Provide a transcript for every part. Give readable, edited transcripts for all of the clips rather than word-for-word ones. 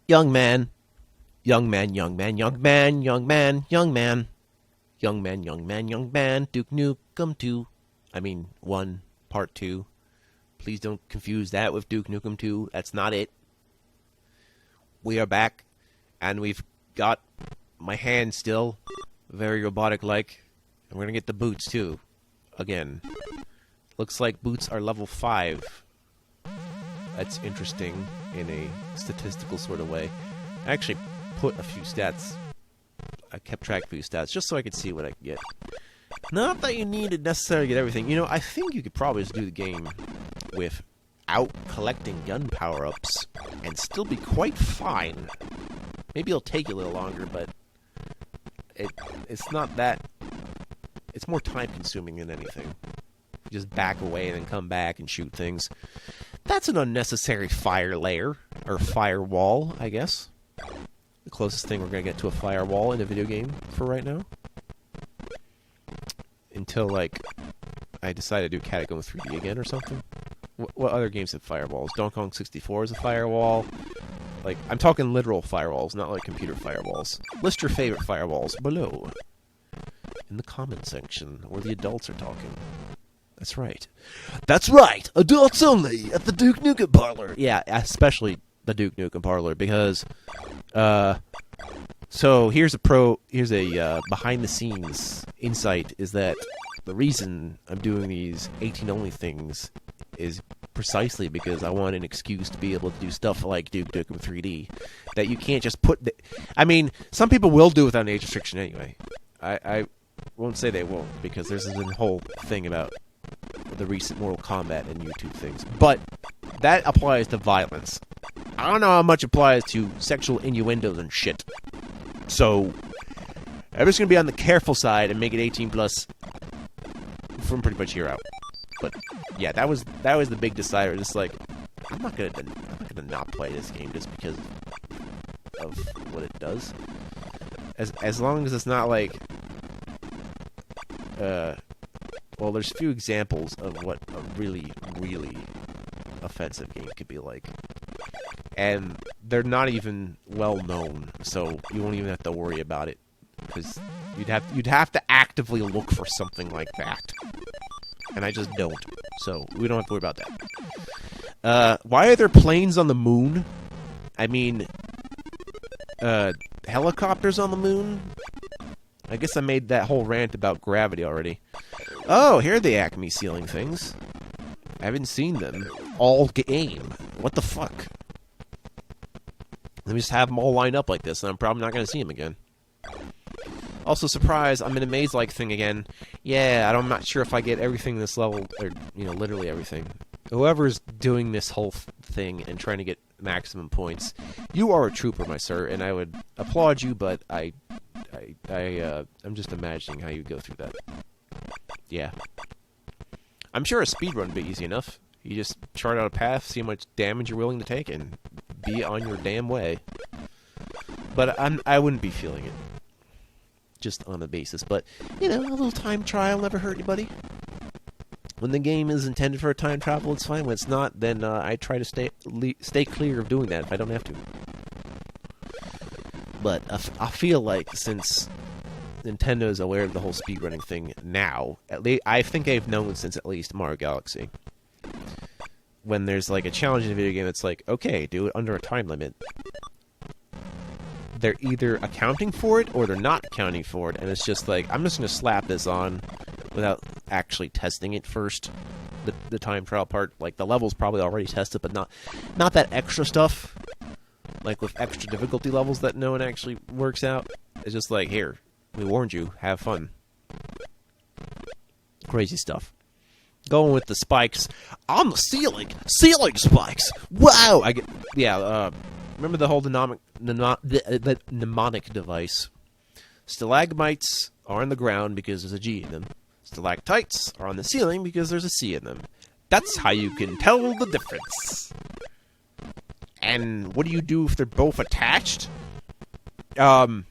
Young man, young man, young man, young man, young man, young man, young man, young man, young man, Duke Nukem 2. I mean, 1, Part 2. Please don't confuse that with Duke Nukem 2. That's not it. We are back, and we've got my hand still, very robotic-like. And we're gonna get the boots, too. Again. Looks like boots are level 5. That's interesting in a statistical sort of way. I actually put a few stats. I kept track of a few stats just so I could see what I could get. Not that you need to necessarily get everything. You know, I think you could probably just do the game without collecting gun power-ups and still be quite fine. Maybe it'll take you a little longer, but it's not that... It's more time-consuming than anything. You just back away and then come back and shoot things. That's an unnecessary fire layer, or firewall, I guess. The closest thing we're going to get to a firewall in a video game for right now. Until, like, I decide to do Catacomb 3D again or something. What other games have firewalls? Donkey Kong 64 is a firewall. Like, I'm talking literal firewalls, not like computer firewalls. List your favorite firewalls below. In the comment section, where the adults are talking. That's right. That's right! Adults only at the Duke Nukem Parlor! Yeah, especially the Duke Nukem Parlor, because, so here's a behind-the-scenes insight, is that the reason I'm doing these 18-only things is precisely because I want an excuse to be able to do stuff like Duke Nukem 3D, that you can't just put... I mean, some people will do without an age restriction anyway. I won't say they won't, because there's a whole thing about the recent Mortal Kombat and YouTube things. But that applies to violence. I don't know how much applies to sexual innuendos and shit. So, I'm just going to be on the careful side and make it 18 plus from pretty much here out. But yeah, that was the big decider. Just like, I'm not gonna not play this game just because of what it does. As long as it's not like, well, there's a few examples of what a really, really offensive game could be like. And they're not even well known, so you won't even have to worry about it. Because you'd have to actively look for something like that. And I just don't. So, we don't have to worry about that. Why are there planes on the moon? I mean, helicopters on the moon? I guess I made that whole rant about gravity already. Oh, here are the Acme ceiling things. I haven't seen them all game. What the fuck? Let me just have them all lined up like this, and I'm probably not going to see them again. Also, surprise, I'm in a maze-like thing again. Yeah, I'm not sure if I get everything this level, or, you know, literally everything. Whoever's doing this whole thing and trying to get maximum points, you are a trooper, my sir, and I would applaud you, but I'm just imagining how you go through that. Yeah. I'm sure a speedrun would be easy enough. You just chart out a path, see how much damage you're willing to take, and be on your damn way. But I wouldn't be feeling it. Just on the basis. But, you know, a little time trial never hurt anybody. When the game is intended for a time travel, it's fine. When it's not, then I try to stay clear of doing that if I don't have to. But I feel like since Nintendo is aware of the whole speedrunning thing now, I think they've known since at least Mario Galaxy. When there's like a challenge in a video game, it's like, okay, do it under a time limit. They're either accounting for it or they're not accounting for it, and it's just like, I'm just going to slap this on without actually testing it first. The time trial part, like the level's probably already tested, but not that extra stuff, like with extra difficulty levels that no one actually works out. It's just like, here, we warned you, have fun. Crazy stuff. Going with the spikes on the ceiling spikes. Wow, remember the whole the mnemonic device. Stalagmites are on the ground because there's a G in them. Stalactites are on the ceiling because there's a C in them. That's how you can tell the difference. And what do you do if they're both attached? You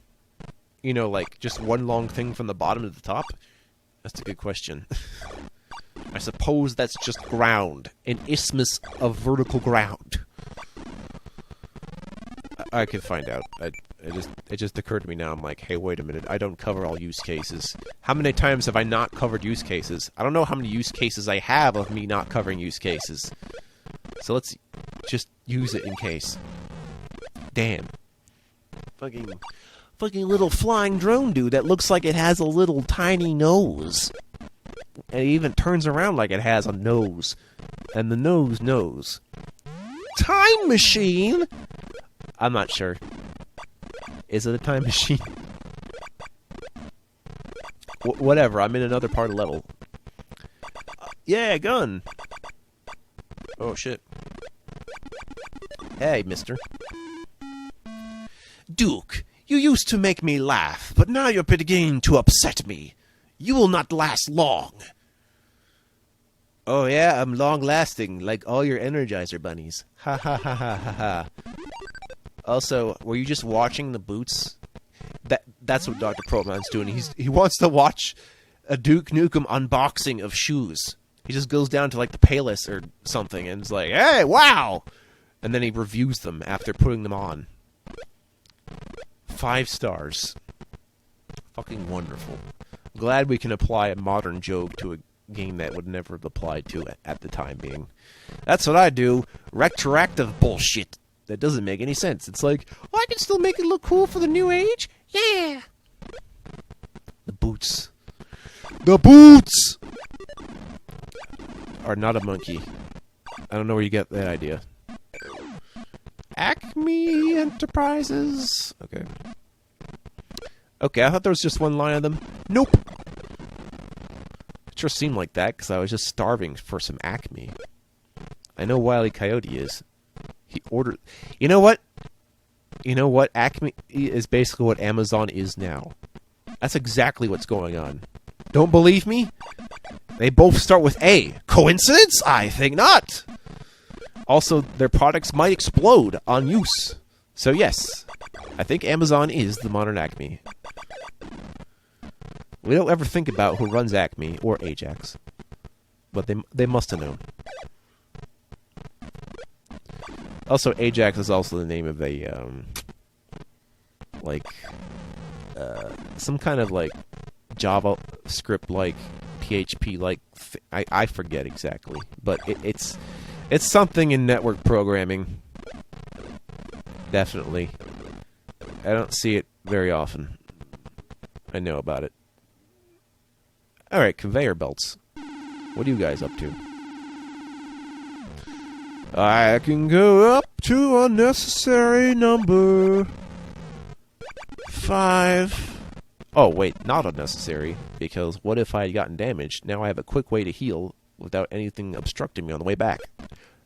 know, like, just one long thing from the bottom to the top? That's a good question. I suppose that's just ground. An isthmus of vertical ground. I could find out. It just occurred to me now. I'm like, hey, wait a minute. I don't cover all use cases. How many times have I not covered use cases? I don't know how many use cases I have of me not covering use cases. So let's just use it in case. Damn. Fucking little flying drone dude that looks like it has a little tiny nose. And it even turns around like it has a nose. And the nose knows. Time machine? I'm not sure. Is it a time machine? Whatever, I'm in another part of the level. Yeah, gun! Oh, shit. Hey, mister. Duke, you used to make me laugh, but now you're beginning to upset me. You will not last long. Oh yeah, I'm long-lasting, like all your Energizer bunnies. Ha ha ha ha ha ha. Also, were you just watching the boots? That's what Dr. Proman's doing. He wants to watch a Duke Nukem unboxing of shoes. He just goes down to like the Payless or something and is like, hey, wow! And then he reviews them after putting them on. 5 stars. Fucking wonderful. Glad we can apply a modern joke to a game that would never have applied to it at the time being. That's what I do. Retroactive bullshit. That doesn't make any sense. It's like, oh, I can still make it look cool for the new age? Yeah! The boots. The boots! Are not a monkey. I don't know where you get that idea. Acme Enterprises. Okay. Okay, I thought there was just one line of them. Nope! It sure seemed like that, because I was just starving for some Acme. I know Wile E. Coyote is. He ordered... You know what? You know what? Acme is basically what Amazon is now. That's exactly what's going on. Don't believe me? They both start with A. Coincidence? I think not! Also, their products might explode on use. So yes, I think Amazon is the modern Acme. We don't ever think about who runs Acme or Ajax. But they must have known. Also, Ajax is also the name of a, some kind of, like, JavaScript-like, PHP-like, I forget exactly. But it's something in network programming. Definitely. I don't see it very often. I know about it. Alright, conveyor belts. What are you guys up to? I can go up to unnecessary number 5. Oh, wait, not unnecessary. Because what if I had gotten damaged? Now I have a quick way to heal without anything obstructing me on the way back.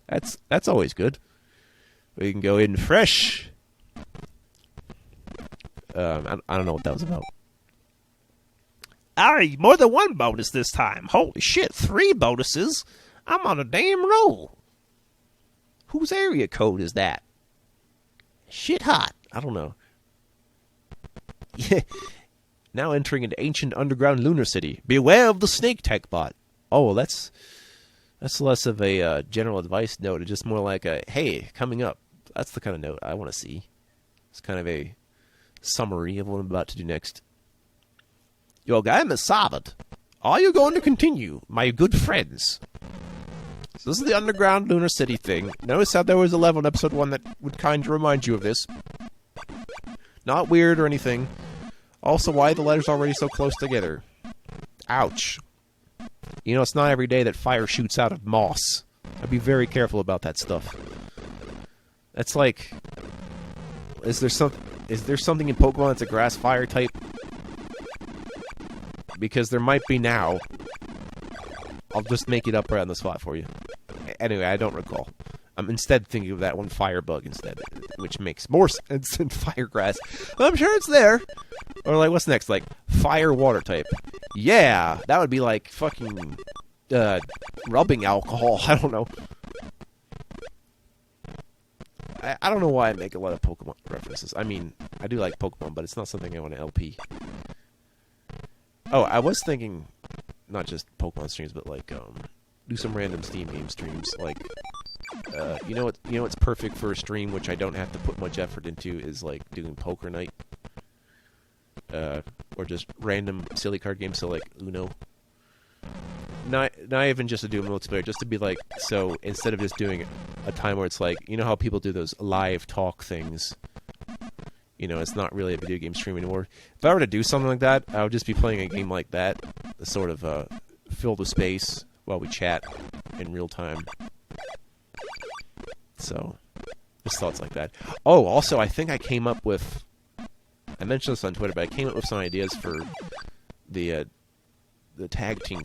That's always good. We can go in fresh. I don't know what that was about. Alright, more than one bonus this time. Holy shit, 3 bonuses? I'm on a damn roll. Whose area code is that? Shit hot. I don't know. Yeah. Now entering into ancient underground lunar city. Beware of the snake tech bot. Oh, that's less of a general advice note. It's just more like a, hey, coming up. That's the kind of note I want to see. It's kind of a summary of what I'm about to do next. Your game is solid. Are you going to continue, my good friends? So this is the underground lunar city thing. Notice how there was a level in episode 1 that would kind of remind you of this. Not weird or anything. Also, why are the letters already so close together? Ouch. You know, it's not every day that fire shoots out of moss. I'd be very careful about that stuff. That's like... Is there something in Pokemon that's a grass fire type? Because there might be now. I'll just make it up right on the spot for you. Anyway, I don't recall. I'm instead thinking of that one fire bug instead, which makes more sense than fire grass. I'm sure it's there. Or like, what's next? Like, fire water type. Yeah, that would be like fucking rubbing alcohol. I don't know. I don't know why I make a lot of Pokemon references. I mean, I do like Pokemon, but it's not something I want to LP. Oh, I was thinking, not just Pokemon streams, but like, do some random Steam game streams, like, what's perfect for a stream, which I don't have to put much effort into, is like doing poker night, or just random silly card games, so like Uno. Not even just to do a multiplayer, just to be like, so instead of just doing a time where it's like, you know how people do those live talk things. It's not really a video game stream anymore. If I were to do something like that, I would just be playing a game like that, to sort of fill the space while we chat in real time. So, just thoughts like that. Oh, also, I think I came up with... I mentioned this on Twitter, but I came up with some ideas for the tag team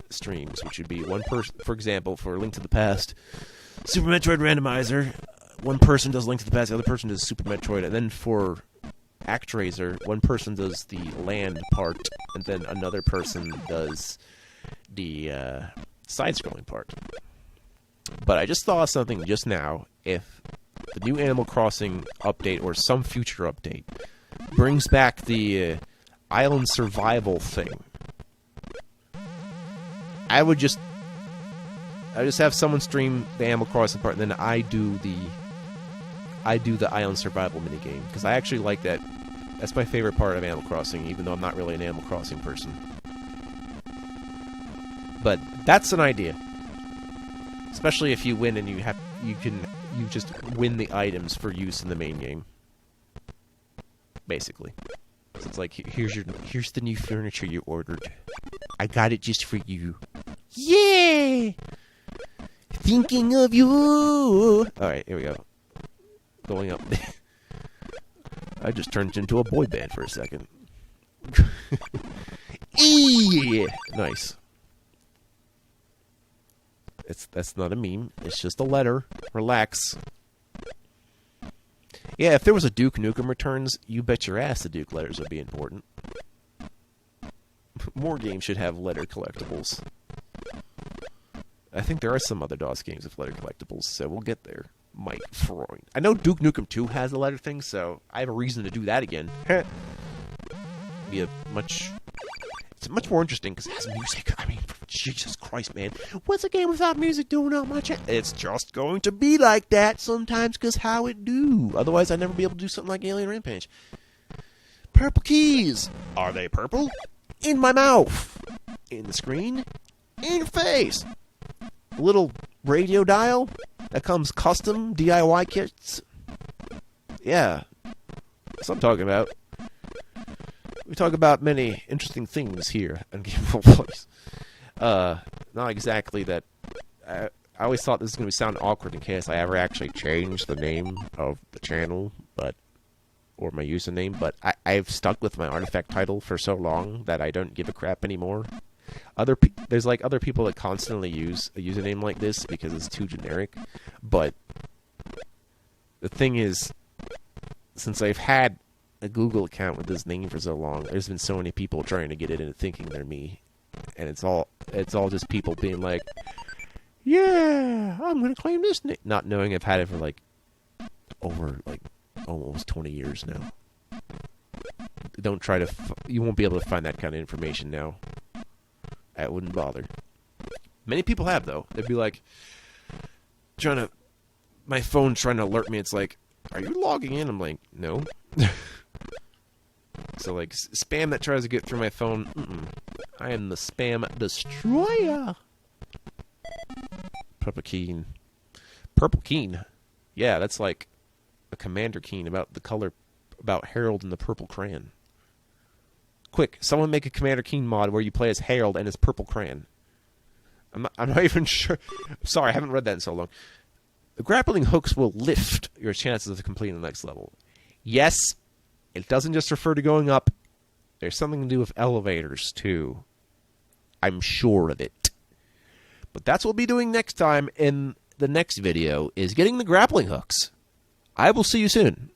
streams, which would be one person, for example, for Link to the Past, Super Metroid Randomizer, one person does Link to the Past, the other person does Super Metroid, and then for ActRaiser, one person does the land part, and then another person does the side-scrolling part. But I just thought of something just now. If the new Animal Crossing update, or some future update, brings back the island survival thing, I would just have someone stream the Animal Crossing part, and then I do the island survival minigame, because I actually like that. That's my favorite part of Animal Crossing, even though I'm not really an Animal Crossing person. But that's an idea, especially if you win and you just win the items for use in the main game. Basically, so it's like, here's the new furniture you ordered. I got it just for you. Yeah! Thinking of you! Alright, here we go. Going up. I just turned into a boy band for a second. Nice. That's not a meme. It's just a letter. Relax. Yeah, if there was a Duke Nukem Returns, you bet your ass the Duke letters would be important. More games should have letter collectibles. I think there are some other DOS games with letter collectibles, so we'll get there. Mike Freund. I know Duke Nukem 2 has a letter thing, so I have a reason to do that again. It's much more interesting because it has music. I mean, Jesus Christ, man. What's a game without music doing not much? It's just going to be like that sometimes, because how it do. Otherwise, I'd never be able to do something like Alien Rampage. Purple keys. Are they purple? In my mouth. In the screen. In your face. A little radio dial that comes custom DIY kits. Yeah. That's what I'm talking about. We talk about many interesting things here on Gameful Voice. Not exactly that. I always thought this was going to sound awkward in case I ever actually changed the name of the channel, or my username, but I've stuck with my artifact title for so long that I don't give a crap anymore. There's like other people that constantly use a username like this because it's too generic, but the thing is, since I've had a Google account with this name for so long, there's been so many people trying to get it into thinking they're me, and it's all just people being like, yeah, I'm gonna claim this name, not knowing I've had it for like over like almost 20 years now. Don't try to you won't be able to find that kind of information now. I wouldn't bother. Many people have, though. They'd be like, my phone's trying to alert me. It's like, are you logging in? I'm like, no. So, like, spam that tries to get through my phone, I am the spam destroyer. Purple Keen. Purple Keen. Yeah, that's like a Commander Keen about the color, about Harold and the Purple Crayon. Quick, someone make a Commander Keen mod where you play as Harold and his purple crayon. I'm not even sure. Sorry, I haven't read that in so long. The grappling hooks will lift your chances of completing the next level. Yes, it doesn't just refer to going up. There's something to do with elevators, too. I'm sure of it. But that's what we'll be doing next time in the next video, is getting the grappling hooks. I will see you soon.